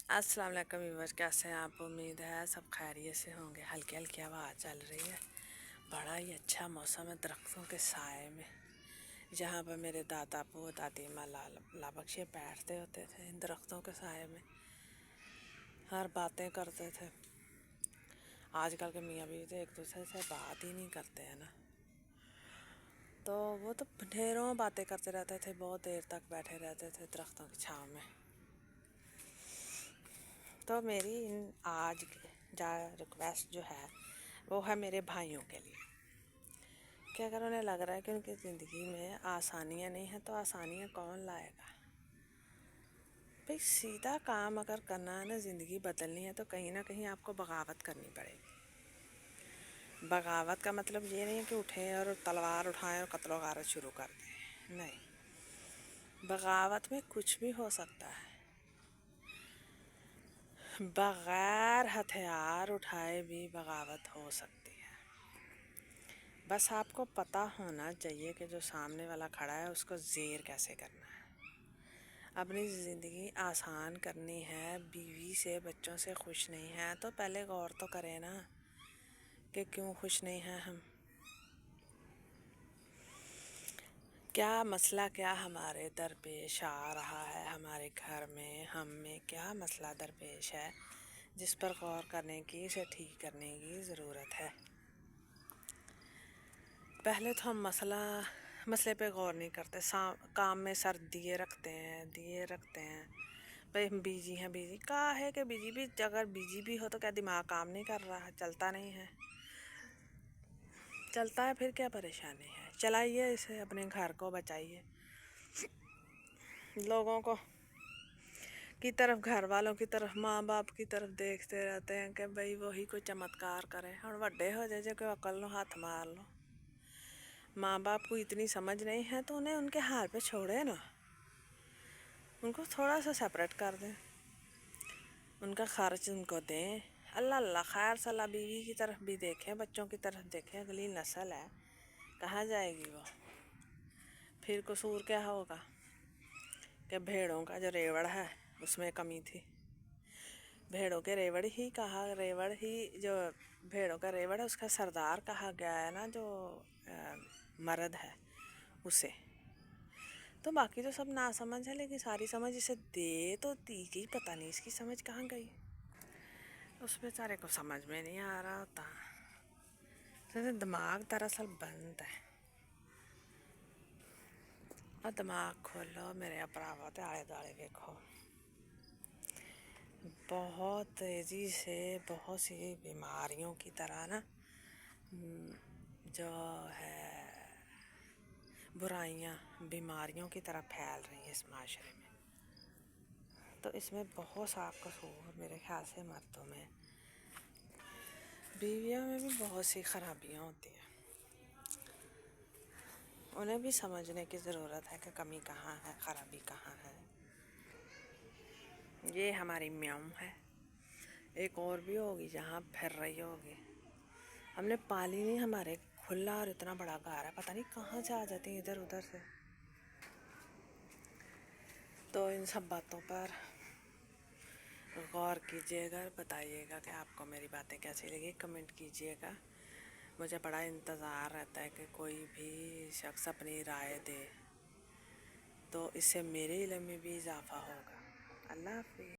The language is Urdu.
السلام علیکم ویورز، کیسے ہیں آپ؟ امید ہے سب خیریت سے ہوں گے۔ ہلکی ہلکی ہوا چل رہی ہے، بڑا ہی اچھا موسم ہے درختوں کے سائے میں، جہاں پر میرے دادا ابو دادی ماں لا بخشے بیٹھتے ہوتے تھے ان درختوں کے سائے میں، ہر باتیں کرتے تھے۔ آج کل کے میاں بیوی تو ایک دوسرے سے بات ہی نہیں کرتے ہیں نا، تو وہ تو ڈھیروں باتیں کرتے رہتے تھے، بہت دیر تک بیٹھے رہتے تھے درختوں کی چھاؤں میں۔ تو میری آج ریکویسٹ جو ہے وہ ہے میرے بھائیوں کے لیے کہ اگر انہیں لگ رہا ہے کہ ان کی زندگی میں آسانیاں نہیں ہیں تو آسانیاں کون لائے گا؟ بھئی سیدھا کام اگر کرنا ہے نا، زندگی بدلنی ہے تو کہیں نہ کہیں آپ کو بغاوت کرنی پڑے گی۔ بغاوت کا مطلب یہ نہیں ہے کہ اٹھیں اور تلوار اٹھائیں اور قتل و غارت شروع کر دیں، نہیں، بغاوت میں کچھ بھی ہو سکتا ہے۔ بغیر ہتھیار اٹھائے بھی بغاوت ہو سکتی ہے، بس آپ کو پتہ ہونا چاہیے کہ جو سامنے والا کھڑا ہے اس کو زیر کیسے کرنا ہے۔ اپنی زندگی آسان کرنی ہے، بیوی سے بچوں سے خوش نہیں ہے تو پہلے غور تو کریں نا کہ کیوں خوش نہیں ہیں ہم، کیا مسئلہ، کیا ہمارے درپیش آ رہا ہے ہمارے گھر میں، ہم میں کیا مسئلہ درپیش ہے جس پر غور کرنے کی، اسے ٹھیک کرنے کی ضرورت ہے۔ پہلے تو ہم مسئلے پہ غور نہیں کرتے، کام میں سر دیے رکھتے ہیں۔ بھئی ہم بیجی ہیں، بیجی کہا ہے کہ بیجی بھی، اگر بیجی بھی ہو تو کیا دماغ کام نہیں کر رہا، چلتا نہیں ہے؟ چلتا ہے، پھر کیا پریشانی ہے؟ چلائیے اسے، اپنے گھر کو بچائیے، لوگوں کو کی طرف، گھر والوں کی طرف، ماں باپ کی طرف دیکھتے رہتے ہیں کہ بھئی وہی کوئی چمتکار کرے، اور وڈے ہو جائے جو کوئی عقل نو ہاتھ مار لو۔ ماں باپ کو اتنی سمجھ نہیں ہے تو انہیں ان کے حال پہ چھوڑے نا، ان کو تھوڑا سا سپریٹ کر دیں، ان کا خرچ ان کو دیں، اللہ خیر صلاح، بیوی کی طرف بھی دیکھیں، بچوں کی طرف دیکھیں، اگلی نسل ہے، کہاں جائے گی وہ؟ پھر قصور کیا ہوگا کہ بھیڑوں کا جو ریوڑ ہے اس میں کمی تھی، بھیڑوں کے ریوڑ ہی جو بھیڑوں کا ریوڑ ہے اس کا سردار کہا گیا ہے نا، جو مرد ہے اسے، تو باقی تو سب ناسمجھ ہے، لیکن ساری سمجھ اسے دے تو دی گئی، پتہ نہیں اس کی سمجھ کہاں گئی، اس بیچارے کو سمجھ میں نہیں آ رہا ہوتا، دماغ دراصل بند ہے، اور دماغ کھولو میرے اپراوا تے آلے دوالے دیکھو، بہت تیزی سے بہت سی بیماریوں کی طرح نا جو ہے برائیاں بیماریوں کی طرح پھیل رہی ہیں اس معاشرے میں، تو اس میں بہت سا قصور میرے خیال سے مردوں میں، بیویوں میں بھی بہت سی خرابیاں ہوتی ہیں، انہیں بھی سمجھنے کی ضرورت ہے کہ کمی کہاں ہے، خرابی کہاں ہے۔ یہ ہماری میاں ہے، ایک اور بھی ہوگی جہاں پھر رہی ہوگی، ہم نے پالی نہیں، ہمارے کھلا اور اتنا بڑا گھر ہے، پتہ نہیں کہاں سے آ جاتی ہیں ادھر ادھر سے۔ تو ان سب باتوں پر غور کیجیے گا، بتائیے گا کہ آپ کو میری باتیں کیسی لگی، کمنٹ کیجیے گا، مجھے بڑا انتظار رہتا ہے کہ کوئی بھی شخص اپنی رائے دے، تو اس سے میرے علم میں بھی اضافہ ہوگا۔ اللہ حافظ۔